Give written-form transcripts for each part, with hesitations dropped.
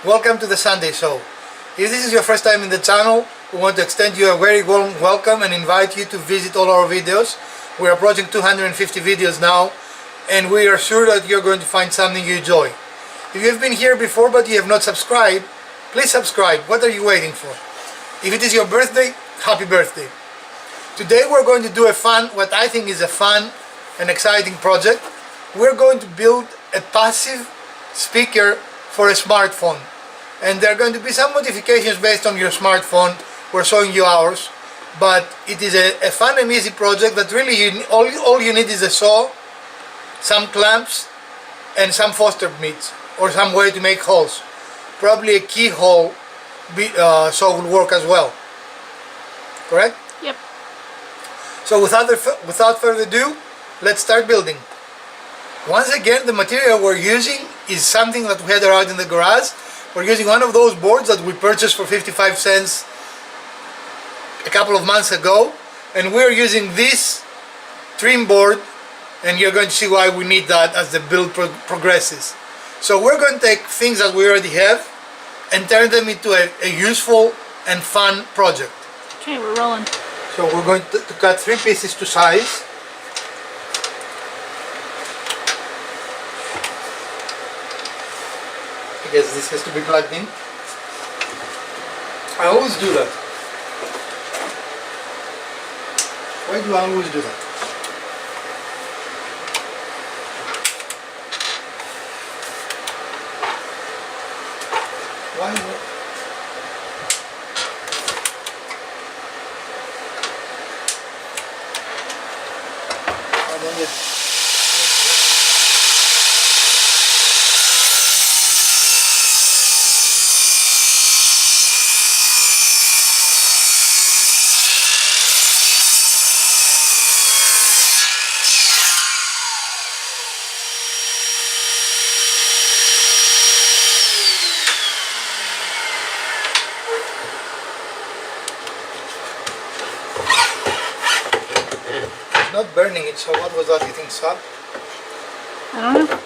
Welcome to the Sunday Show. If this is your first time in the channel, we want to extend you a very warm welcome and invite you to visit all our videos. We are approaching 250 videos now, and we are sure that you're going to find something you enjoy. If you've been here before but you have not subscribed, please subscribe. What are you waiting for? If it is your birthday, happy birthday. Today we're going to do what I think is a fun and exciting project. We're going to build a passive speaker for a smartphone, and there are going to be some modifications based on your smartphone. We're showing you ours, but it is a fun and easy project that really all you need is a saw, some clamps, and some Foster meats or some way to make holes. Probably a keyhole saw will work as well. Correct? Yep. So without further ado, let's start building. Once again, the material we're using is something that we had around in the garage. We're using one of those boards that we purchased for 55 cents a couple of months ago, and we're using this trim board, and you're going to see why we need that as the build progresses. So we're going to take things that we already have and turn them into a useful and fun project. Okay, we're rolling. So we're going to cut 3 pieces to size. I guess this has to be plugged in. I always do that. Why do I always do that? Why not? I don't get. Not burning it, so what was that, you think, salt? I don't know.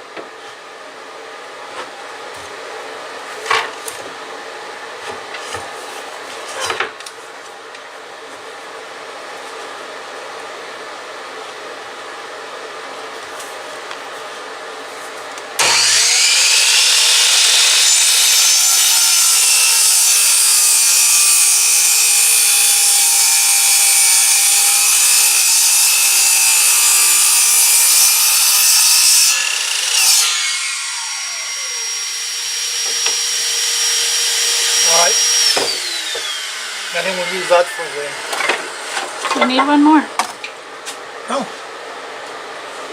Alright. Then we'll use that for the... We need one more. No.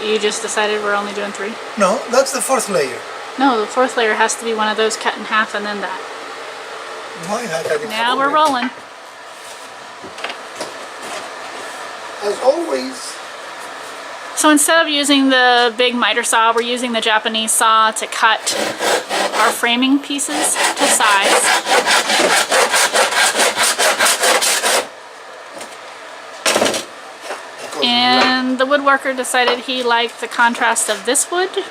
You just decided we're only doing 3? No, that's the 4th layer. No, the 4th layer has to be one of those cut in half and then that. Why not? Now we're rolling. As always. So instead of using the big miter saw, we're using the Japanese saw to cut our framing pieces to size. And the woodworker decided he liked the contrast of this wood to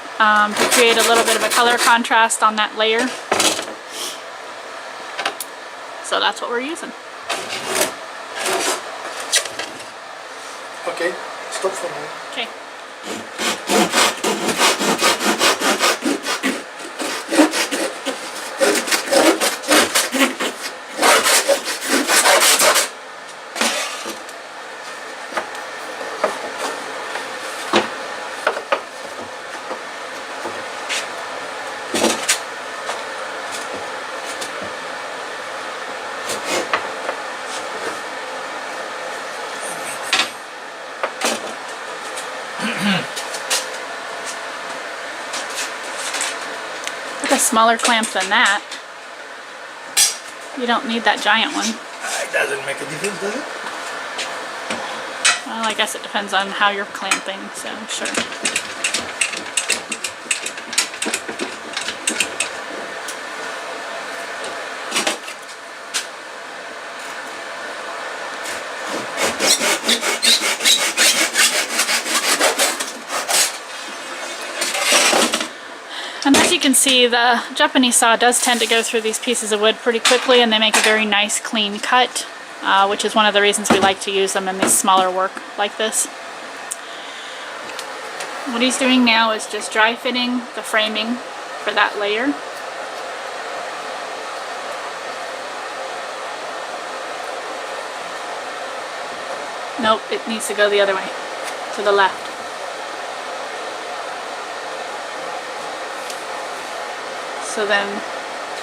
create a little bit of a color contrast on that layer. So that's what we're using. Okay, stop for a moment. Okay. With a smaller clamp than that, you don't need that giant one. It doesn't make a difference, does it? Well, I guess it depends on how you're clamping, so sure. can see, the Japanese saw does tend to go through these pieces of wood pretty quickly, and they make a very nice clean cut, which is one of the reasons we like to use them in these smaller work like this. What he's doing now is just dry fitting the framing for that layer. Nope, it needs to go the other way, to the left. So then...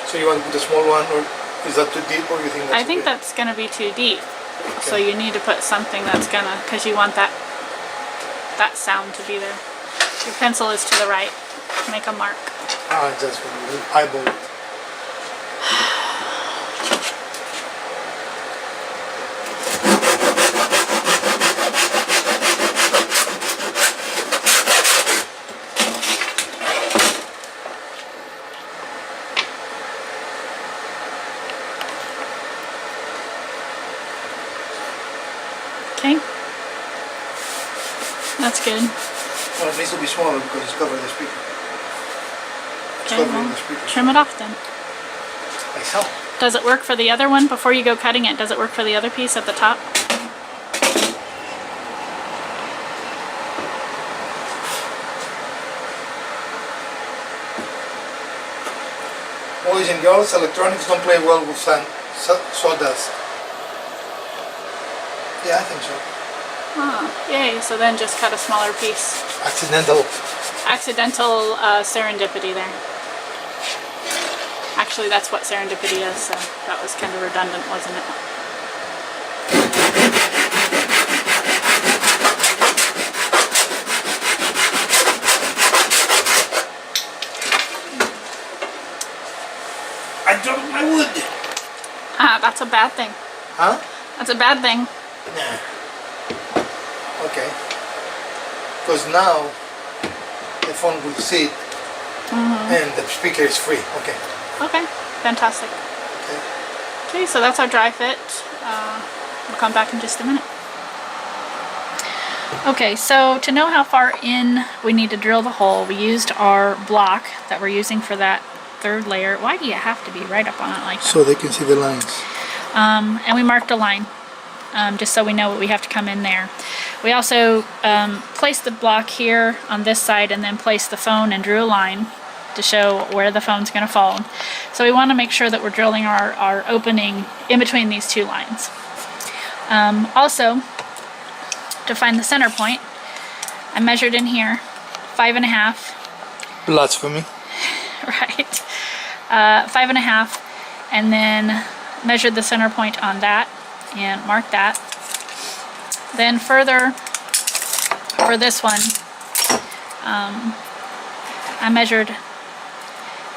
So you want to put a small one, or is that too deep, or you think that's I think okay? that's going to be too deep. Okay. So you need to put something that's going to, because you want that sound to be there. Your pencil is to the right. Make a mark. Ah, that's what you eyeball it. Okay. That's good. Well, it needs to be smaller because it's covering the speaker. It's Okay, covering well, the speaker. trim it off then. Like so. Does it work for the other one before you go cutting it? Does it work for the other piece at the top? Boys and girls, electronics don't play well with sawdust. Yeah, I think so. Oh, yay. So then just cut a smaller piece. Accidental. Accidental serendipity there. Actually, that's what serendipity is, so that was kind of redundant, wasn't it? I dropped my wood. Ah, that's a bad thing. Huh? That's a bad thing. Nah. Okay. Because now the phone will sit and the speaker is free. Okay. Okay, fantastic. Okay. Okay, so that's our dry fit. We'll come back in just a minute. Okay, so to know how far in we need to drill the hole, we used our block that we're using for that third layer. Why do you have to be right up on it like that? So they can see the lines. And we marked a line, just so we know we have to come in there. We also placed the block here on this side and then placed the phone and drew a line to show where the phone's going to fall. So we want to make sure that we're drilling our opening in between these two lines. Also, to find the center point, I measured in here 5.5. Blasphemy. Right. 5.5, and then measured the center point on that and marked that. Then further for this one, I measured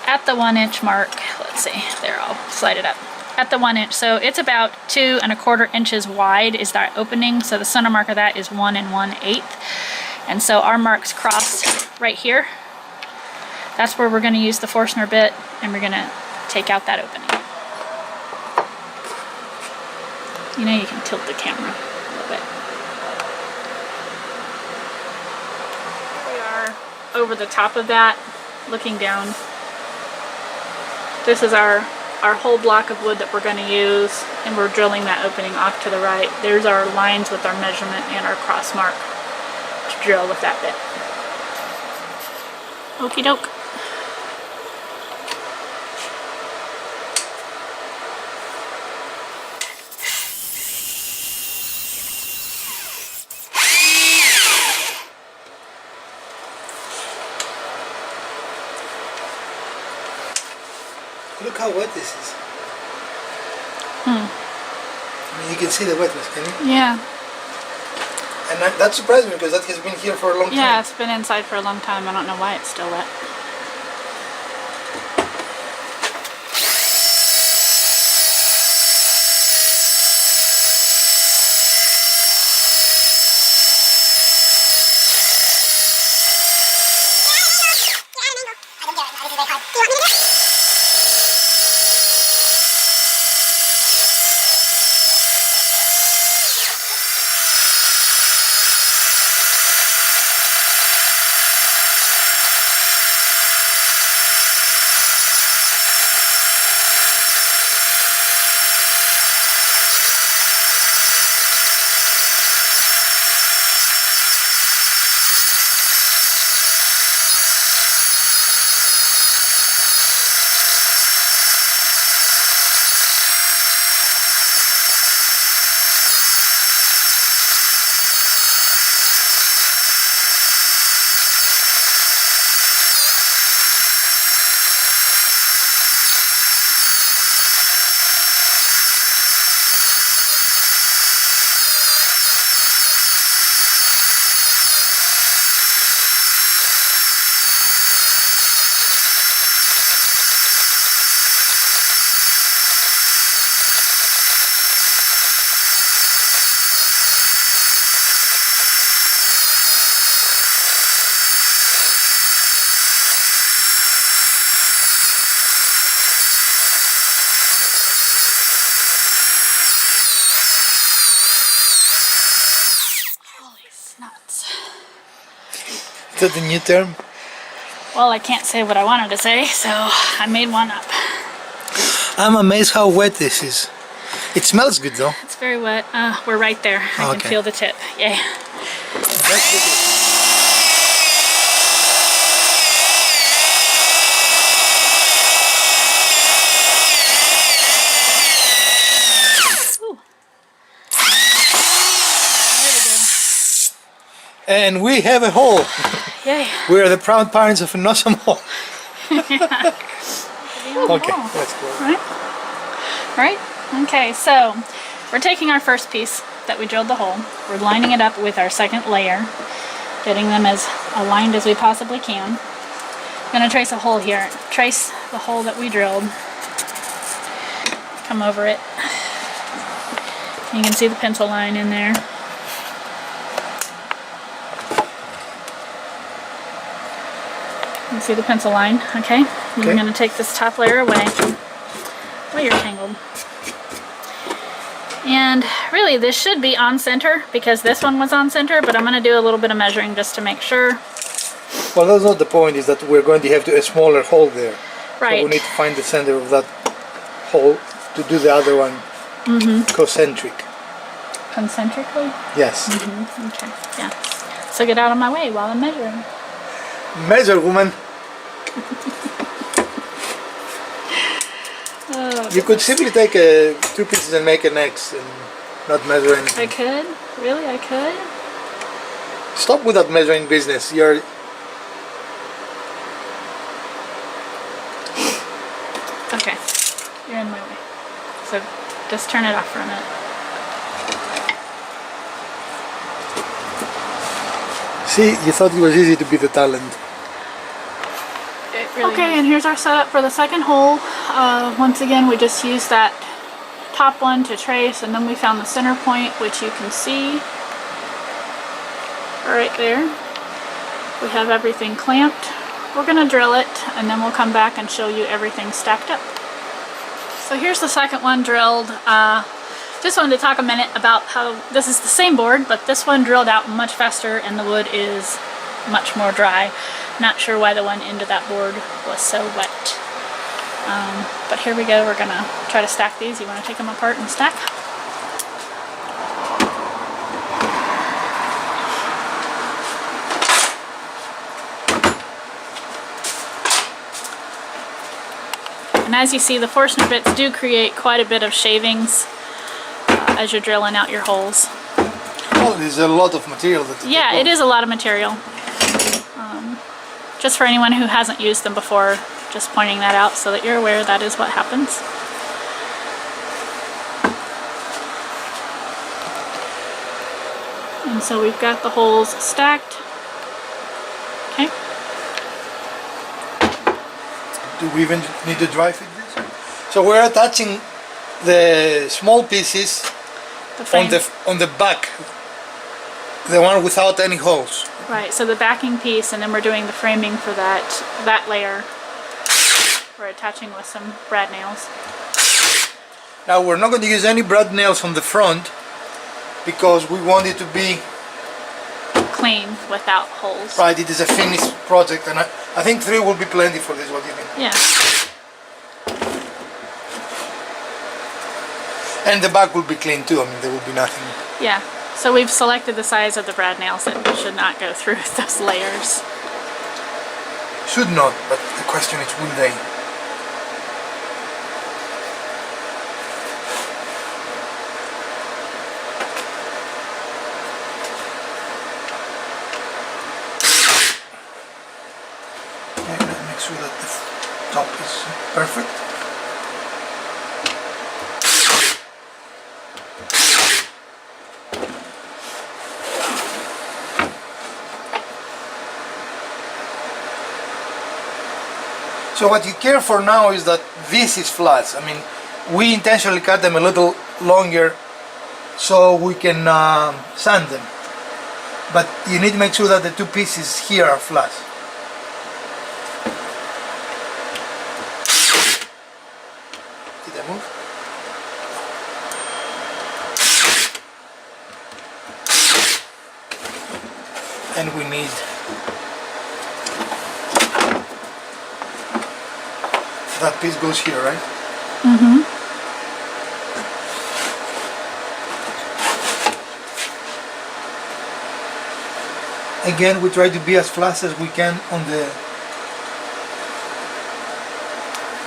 at the 1 inch mark. Let's see, there, I'll slide it up. At the 1 inch, so it's about 2 1/4 inches wide is that opening. So the center mark of that is 1 1/8, and so our marks cross right here. That's where we're going to use the Forstner bit, and we're going to take out that opening. You know, you can tilt the camera a little bit. We are over the top of that, looking down. This is our whole block of wood that we're going to use, and we're drilling that opening off to the right. There's our lines with our measurement and our cross mark to drill with that bit. Okie doke. Look how wet this is. I mean, you can see the wetness, can you? Yeah. And that surprised me because that has been here for a long time. Yeah, it's been inside for a long time. I don't know why it's still wet. that the new term? Well, I can't say what I wanted to say, so I made one up. I'm amazed how wet this is. It smells good though. It's very wet. We're right there. I can feel the tip. Yay. Ooh. There we go. And we have a hole. Yay. We are the proud parents of an awesome hole. Okay, Oh. let's go. Right? Okay, so we're taking our first piece that we drilled the hole. We're lining it up with our second layer, getting them as aligned as we possibly can. I'm going to trace a hole here. Trace the hole that we drilled. Come over it. You can see the pencil line in there. You can see the pencil line, okay? And we're going to take this top layer away. Oh, you're tangled. And really this should be on center because this one was on center, but I'm going to do a little bit of measuring just to make sure. Well, that's not the point, is that we're going to have a smaller hole there. Right. So we need to find the center of that hole to do the other one concentric. Concentrically? Yes. Okay, yeah. So get out of my way while I'm measuring. Measure, woman. You could simply take two pieces and make an X and not measure anything. I could? Really? I could? Stop with that measuring business. You're... Okay. You're in my way. So just turn it off for a minute. See, you thought it was easy to be the talent. Really okay, and here's our setup for the second hole. Once again, we just used that top one to trace, and then we found the center point, which you can see right there. We have everything clamped. We're going to drill it, and then we'll come back and show you everything stacked up. So here's the second one drilled. Just wanted to talk a minute about how this is the same board, but this one drilled out much faster and the wood is much more dry. Not sure why the one end of that board was so wet. But here we go, we're gonna try to stack these. You wanna take them apart and stack? And as you see, the Forstner bits do create quite a bit of shavings as you're drilling out your holes. Well, there's a lot of material. Yeah, it is a lot of material. Just for anyone who hasn't used them before, just pointing that out so that you're aware that is what happens. And so we've got the holes stacked. Okay. Do we even need to dry fit this? So we're attaching the small pieces on the back, the one without any holes. Right, so the backing piece, and then we're doing the framing for that layer. We're attaching with some brad nails. Now we're not going to use any brad nails on the front because we want it to be clean without holes. Right, it is a finished project, and I think 3 will be plenty for this. What do you think? Yeah. And the back will be clean too. I mean, there will be nothing. Yeah. So we've selected the size of the brad nails that should not go through those layers. Should not, but the question is, will they? Okay, let's make sure that the top is perfect. So what you care for now is that this is flat. I mean, we intentionally cut them a little longer so we can sand them. But you need to make sure that the 2 pieces here are flat. Did I move? And we need that piece goes here, right? Mm-hmm. Again, we try to be as flat as we can on the,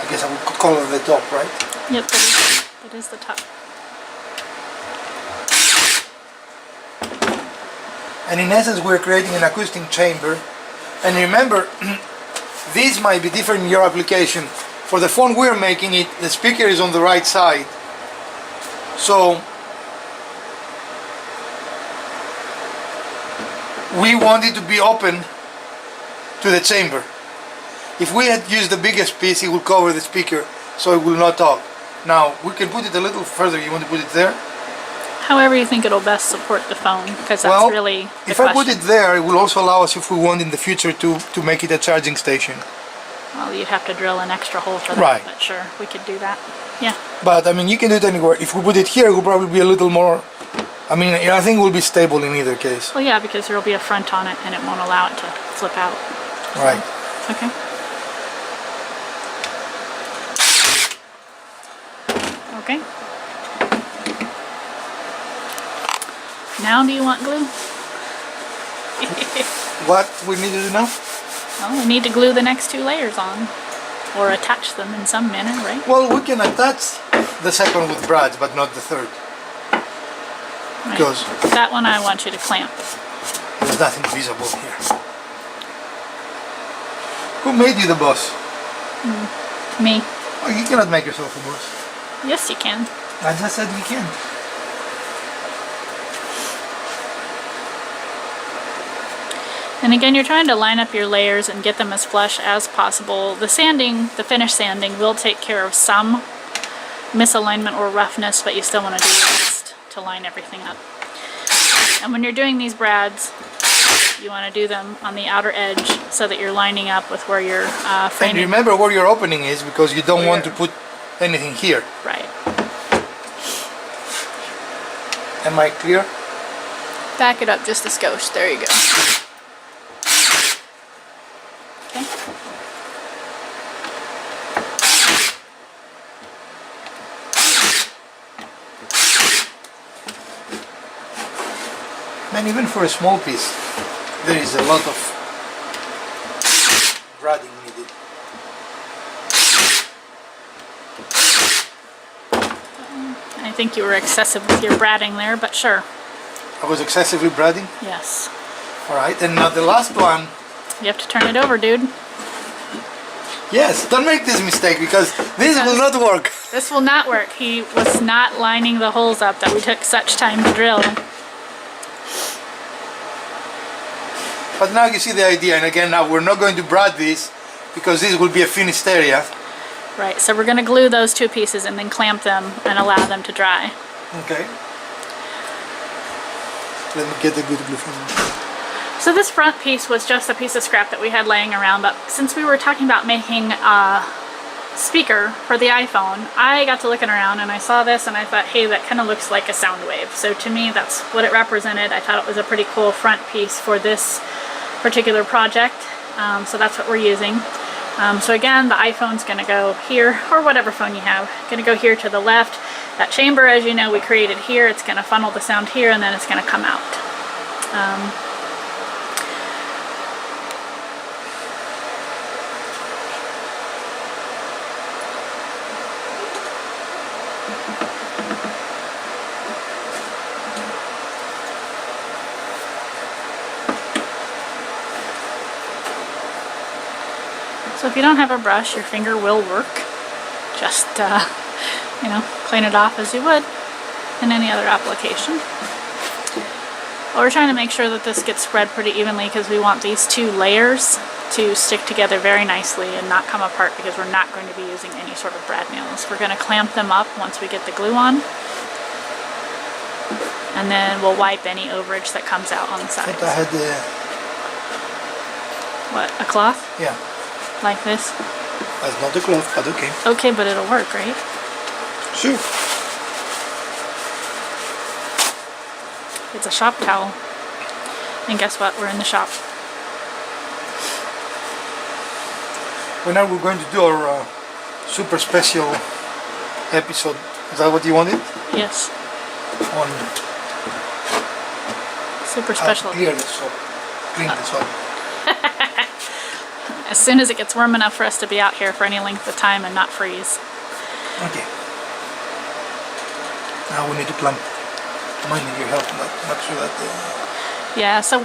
I guess I would call it the top, right? Yep, that is the top. And in essence, we're creating an acoustic chamber. And remember, this might be different in your application. For the phone we're making it, the speaker is on the right side. So we want it to be open to the chamber. If we had used the biggest piece, it would cover the speaker, so it will not talk. Now, we can put it a little further. You want to put it there? However you think it'll best support the phone, because that's really the if I put question. it there, it will also allow us, if we want in the future, to make it a charging station. Well, you'd have to drill an extra hole for that, Right. but sure, we could do that. Yeah. But, I mean, you can do it anywhere. If we put it here, it will probably be a little more... I mean, I think it will be stable in either case. Well, yeah, because there will be a front on it, and it won't allow it to flip out. Right. Okay. Okay. Now do you want glue? What we need to do now? Well, we need to glue the next two layers on, or attach them in some manner, right? Well, we can attach the second with brads, but not the third. Right. Because That one I want you to clamp. there's nothing visible here. Who made you the boss? Me. Oh, you cannot make yourself a boss. Yes, you can. I just said you can. And again, you're trying to line up your layers and get them as flush as possible. The sanding, the finish sanding, will take care of some misalignment or roughness, but you still want to do your best to line everything up. And when you're doing these brads, you want to do them on the outer edge so that you're lining up with where your And framing. remember where your opening is, because you don't want to put anything here. Right. Am I clear? Back it up just a skosh. There you go. Okay. Man, even for a small piece, there is a lot of bradding needed. I think you were excessive with your bradding there, but sure. I was excessively bradding. Yes. Alright, and now the last one. You have to turn it over, dude. Yes, don't make this mistake, because this will not work. This will not work. He was not lining the holes up that we took such time to drill. But now you see the idea, and again, now we're not going to brad this, because this will be a finished area. Right, so we're going to glue those two pieces and then clamp them and allow them to dry. Okay. Let me get the good glue from you. So this front piece was just a piece of scrap that we had laying around, but since we were talking about making a speaker for the iPhone, I got to looking around and I saw this and I thought, hey, that kind of looks like a sound wave. So to me, that's what it represented. I thought it was a pretty cool front piece for this particular project. So that's what we're using. So again, the iPhone's going to go here, or whatever phone you have, going to go here to the left. That chamber, as you know, we created here. It's going to funnel the sound here, and then it's going to come out. So if you don't have a brush, your finger will work. Just, you know, clean it off as you would in any other application. Well, we're trying to make sure that this gets spread pretty evenly because we want these two layers to stick together very nicely and not come apart, because we're not going to be using any sort of brad nails. We're going to clamp them up once we get the glue on. And then we'll wipe any overage that comes out on the sides. I had the... What, a cloth? Yeah. Like this? That's not the cloth, but okay. Okay, but it'll work, right? Sure. It's a shop towel. And guess what? We're in the shop. Well, now we're going to do our super special episode. Is that what you wanted? Yes. On Super special. clear the soap. Clean the soap. As soon as it gets warm enough for us to be out here for any length of time and not freeze. Okay. Now we need to clamp. Might need your help. Not sure that. Yeah, so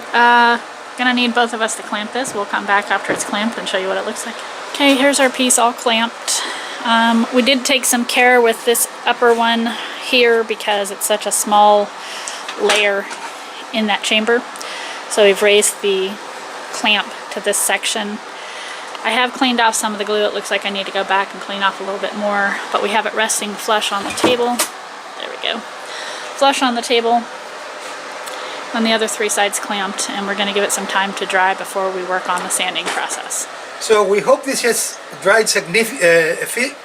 gonna need both of us to clamp this. We'll come back after it's clamped and show you what it looks like. Okay, here's our piece all clamped. We did take some care with this upper one here because it's such a small layer in that chamber. So we've raised the clamp to this section. I have cleaned off some of the glue. It looks like I need to go back and clean off a little bit more, but we have it resting flush on the table. There we go. Flush on the table. And the other three sides clamped, and we're going to give it some time to dry before we work on the sanding process. So we hope this has dried significantly.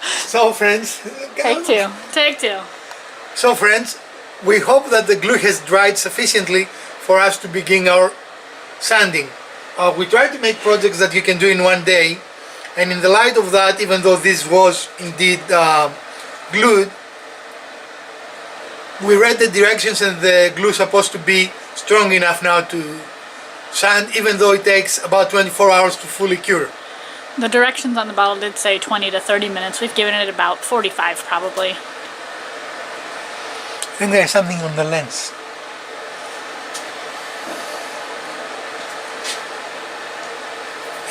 So friends, Take two. Take two. So friends, we hope that the glue has dried sufficiently for us to begin our sanding. We try to make projects that you can do in one day, and in the light of that, even though this was indeed glued, we read the directions and the glue is supposed to be strong enough now to sand, even though it takes about 24 hours to fully cure. The directions on the bottle did say 20 to 30 minutes. We've given it about 45 probably. I think there's something on the lens.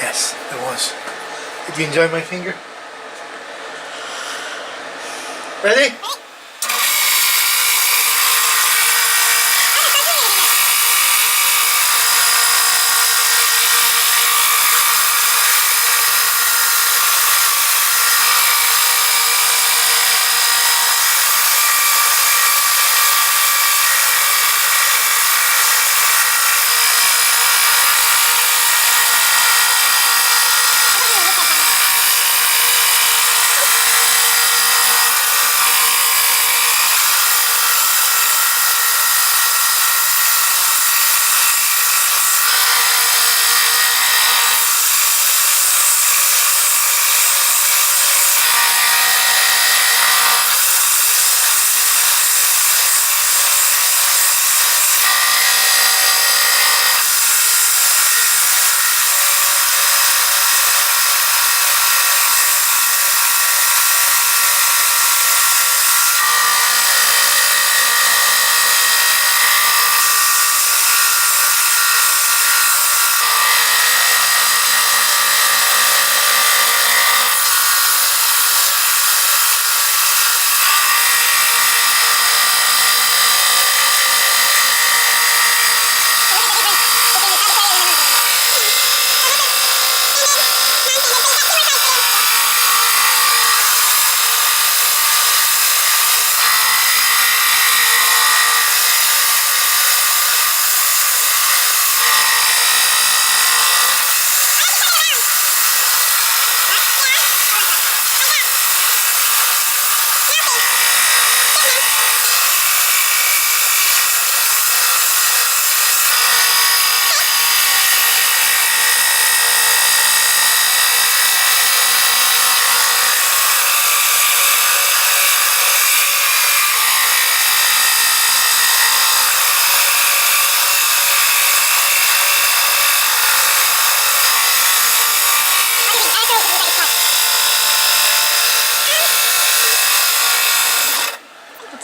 Yes, there was. Did you enjoy my finger? Ready?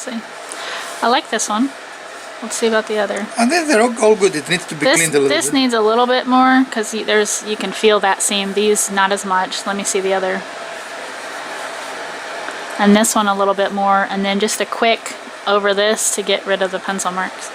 See. I like this one. Let's see about the other. And then they're all good. It needs to be cleaned a little bit. This needs a little bit more because you can feel that seam. These not as much. Let me see the other. And this one a little bit more, and then just a quick over this to get rid of the pencil marks.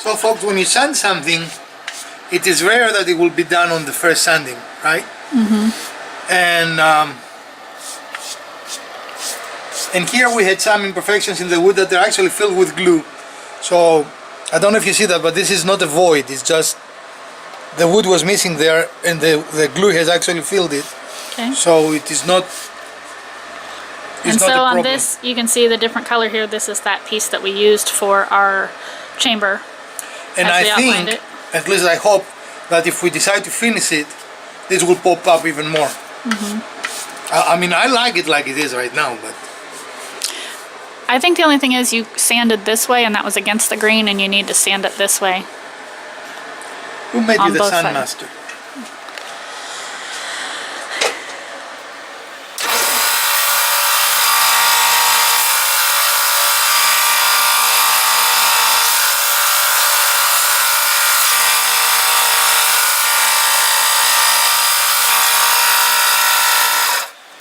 So folks, when you sand something, it is rare that it will be done on the first sanding, right? Mm-hmm. And And here we had some imperfections in the wood that are actually filled with glue. So I don't know if you see that, but this is not a void. It's just the wood was missing there, and the glue has actually filled it. Okay. So it is not. And so on this, you can see the different color here. This is that piece that we used for our chamber. And I think, at least I hope, that if we decide to finish it, this will pop up even more. I mean, I like it like it is right now, but I think the only thing is you sanded this way, and that was against the grain, and you need to sand it this way. who made you On the both Sun sides. Master?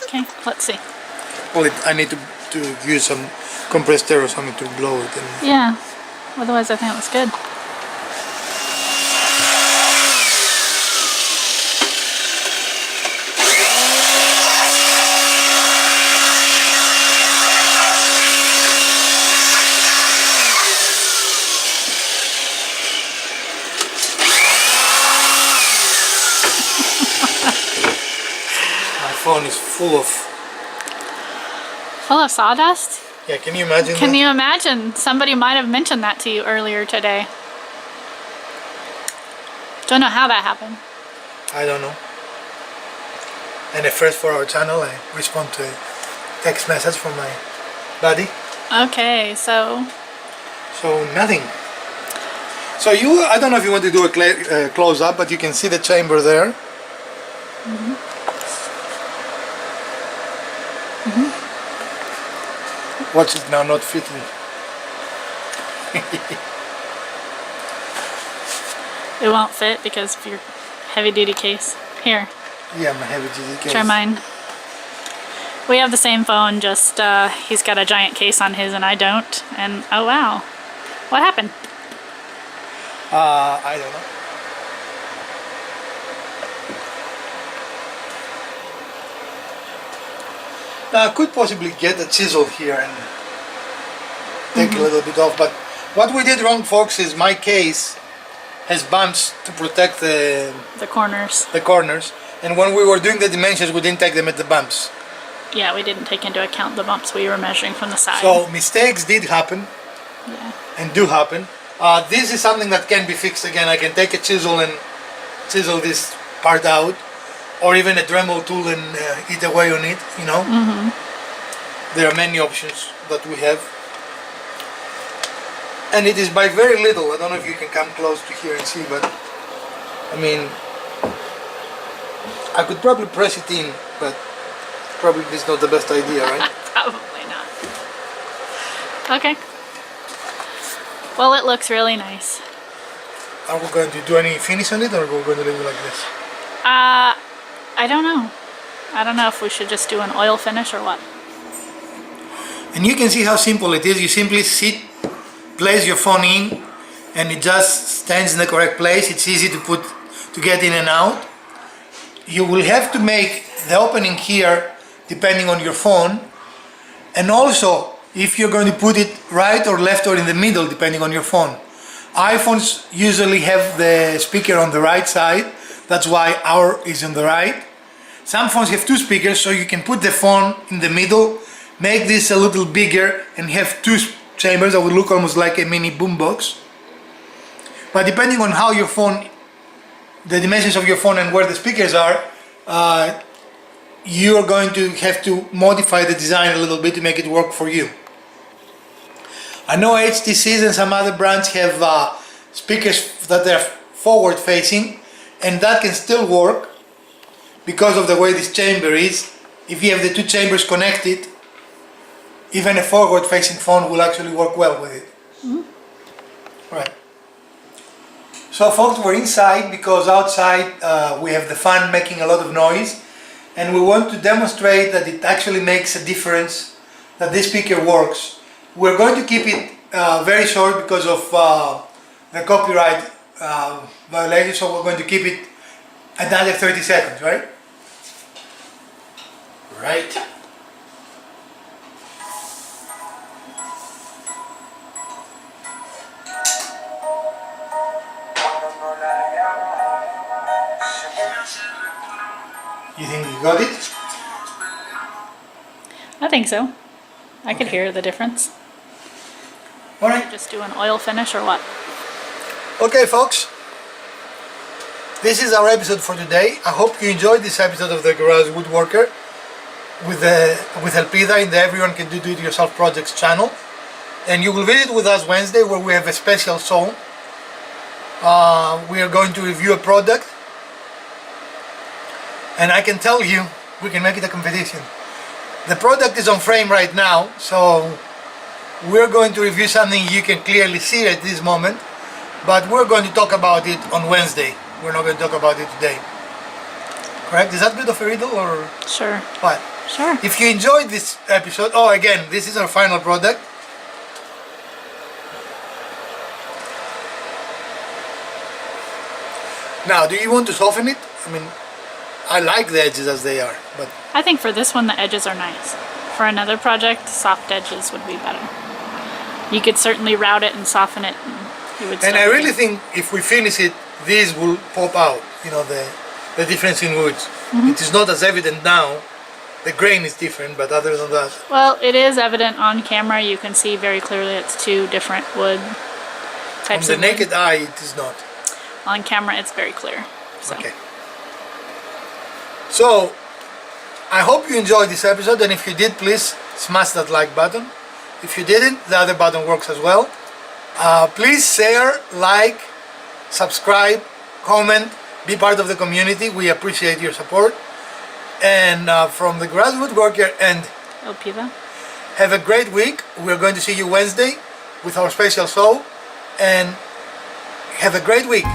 Okay, let's see. Well, I need to use some compressed air or something to blow it. And Yeah, otherwise I think it looks good. my phone is full of. Full of sawdust? Yeah, can you imagine? Can that? you imagine? Somebody might have mentioned that to you earlier today. Don't know how that happened. I don't know. And at first for our channel, I respond to a text message from my buddy. Okay, so So nothing. So I don't know if you want to do a close up, but you can see the chamber there. Watch it now, not fitting. it won't fit because of your heavy duty case. Here, Yeah, my heavy duty case. try mine. We have the same phone, just he's got a giant case on his and I don't. And oh wow, what happened? I don't know. Now, I could possibly get a chisel here and take a little bit off, but what we did wrong, folks, is my case has bumps to protect the corners. corners, and when we were doing the dimensions, we didn't take them at the bumps. Yeah, we didn't take into account the bumps we were measuring from the side. So mistakes did happen yeah. and do happen. This is something that can be fixed again. I can take a chisel and chisel this part out, or even a Dremel tool and eat away on it, you know. There are many options that we have. And it is by very little. I don't know if you can come close to here and see, but I mean, I could probably press it in, but probably it's not the best idea, right? Probably not. Okay. Well, it looks really nice. Are we going to do any finish on it, or are we going to leave it like this? I don't know. I don't know if we should just do an oil finish or what. And you can see how simple it is. You simply place your phone in, and it just stands in the correct place. It's easy to get in and out. You will have to make the opening here depending on your phone, and also if you're going to put it right or left or in the middle depending on your phone. iPhones usually have the speaker on the right side. That's why ours is on the right. Some phones have two speakers, so you can put the phone in the middle, make this a little bigger, and have two chambers that will look almost like a mini boombox. But depending on how your phone, the dimensions of your phone and where the speakers are, you are going to have to modify the design a little bit to make it work for you. I know HTCs and some other brands have speakers that are forward facing, and that can still work because of the way this chamber is. If you have the two chambers connected, even a forward facing phone will actually work well with it. Right. So folks, we're inside because outside we have the fan making a lot of noise, and we want to demonstrate that it actually makes a difference, that this speaker works. We're going to keep it very short because of the copyright violation, so we're going to keep it another 30 seconds, right? Right. You think you got it? I think so. I could hear the difference. Alright. Just do an oil finish or what? Okay, folks. This is our episode for today. I hope you enjoyed this episode of the Garage Woodworker with Elpida in the Everyone Can Do It Yourself Projects channel. And you will visit with us Wednesday where we have a special show. We are going to review a product. And I can tell you, we can make it a competition. The product is on frame right now, so we're going to review something you can clearly see at this moment. But we're going to talk about it on Wednesday. We're not going to talk about it today. Correct? Is that a bit of a riddle or Sure. what? Sure. If you enjoyed this episode, again, this is our final product. Now, do you want to soften it? I mean, I like the edges as they are, but I think for this one the edges are nice. For another project, soft edges would be better. You could certainly route it and soften it. And, and I really think if we finish it, these will pop out. You know, the difference in woods. It is not as evident now. The grain is different, but other than that, well, it is evident on camera. You can see very clearly it's two different wood from types the of wood. naked eye, it is not. On camera, it's very clear. So. Okay. So, I hope you enjoyed this episode, and if you did, please smash that like button. If you didn't, the other button works as well. Please share, like, subscribe, comment, be part of the community. We appreciate your support. And from the Garage Woodworker and Elpida. have a great week. We're going to see you Wednesday with our special show. And have a great week.